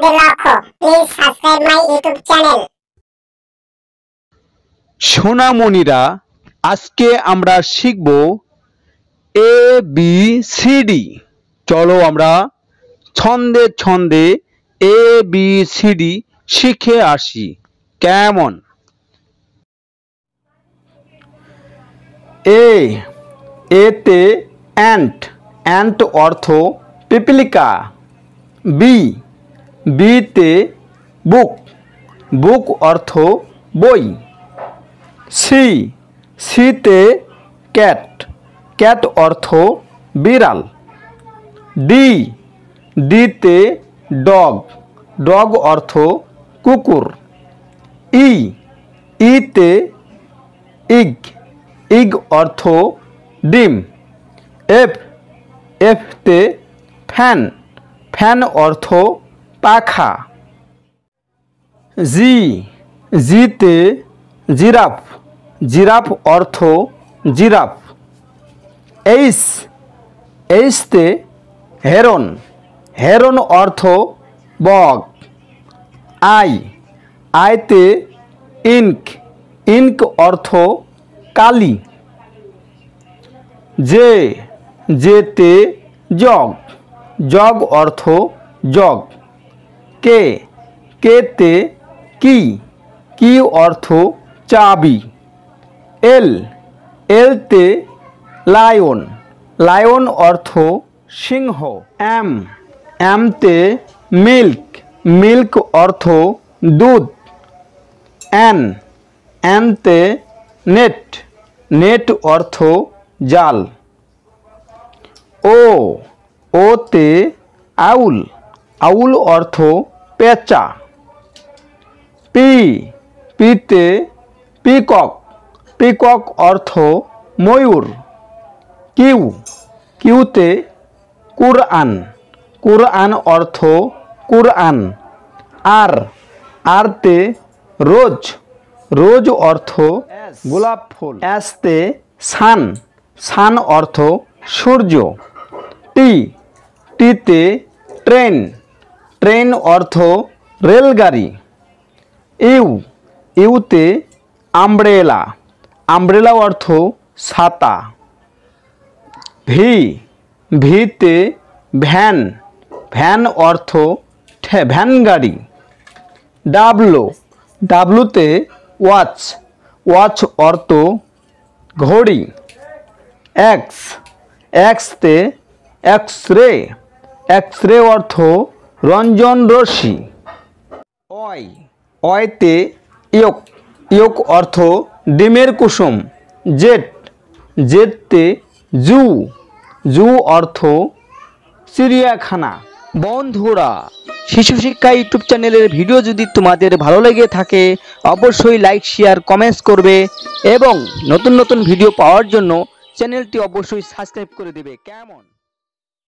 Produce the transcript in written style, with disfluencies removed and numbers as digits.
আমাদের লক্ষ্য। Please subscribe my YouTube channel. সোনামণিরা, আজকে আমরা শিখব ABCD। চলো আমরা ছন্দে ছন্দে ABCD শিখে আসি। কেমন? এতে অ্যান্ট, অ্যান্ট অর্থ পিপলিকা। বিতে বুক, বুক অর্থ বই। সিতে ক্যাট, ক্যাট অর্থ বিড়াল। ডিতে ডগ, ডগ অর্থ কুকুর। ইতে ইগ, ইগ অর্থ ডিম। এফতে ফ্যান, ফ্যান অর্থ পাখা। জিতে জিরাফ, জিরাফ অর্থ জিরাফ। এইচতে হেরন, হেরন অর্থ বক। আইতে ইঙ্ক, ইঙ্ক অর্থ কালি। জেতে জগ, জগ অর্থ জগ। কেতে কি, কি অর্থ চাবি। এলতে লায়ন, লায়ন অর্থ সিংহ। এমতে মিল্ক, মিল্ক অর্থ দুধ। এনতে নেট, নেট অর্থ জাল। ওতে আউল, আউল অর্থ পেঁচা। পিতে পিকক, পিকক অর্থ ময়ূর। কিউতে কুরআন, কুরআন অর্থ কুরআন। আরতে রোজ, রোজ অর্থ গোলাপ ফুল। এসতে সান, সান অর্থ সূর্য। টিতে ট্রেন, ট্রেন অর্থ রেলগাড়ি। ইউতে আমব্রেলা, আমব্রেলা অর্থ ছাতা। ভিতে ভ্যান, ভ্যান অর্থ ভ্যান গাড়ি। ডাব্লুতে ওয়াচ, ওয়াচ অর্থ ঘড়ি। এক্সতে এক্স রে, এক্স রে অর্থ রঞ্জন রশ্মি। অয়তে ইয়ক, ইয়ক অর্থ ডিমের কুসুম। জেতে জু, জু অর্থ চিড়িয়াখানা। বন্ধুরা, শিশু শিক্ষা ইউটিউব চ্যানেলের ভিডিও যদি তোমাদের ভালো লেগে থাকে অবশ্যই লাইক, শেয়ার, কমেন্টস করবে এবং নতুন নতুন ভিডিও পাওয়ার জন্য চ্যানেলটি অবশ্যই সাবস্ক্রাইব করে দেবে। কেমন?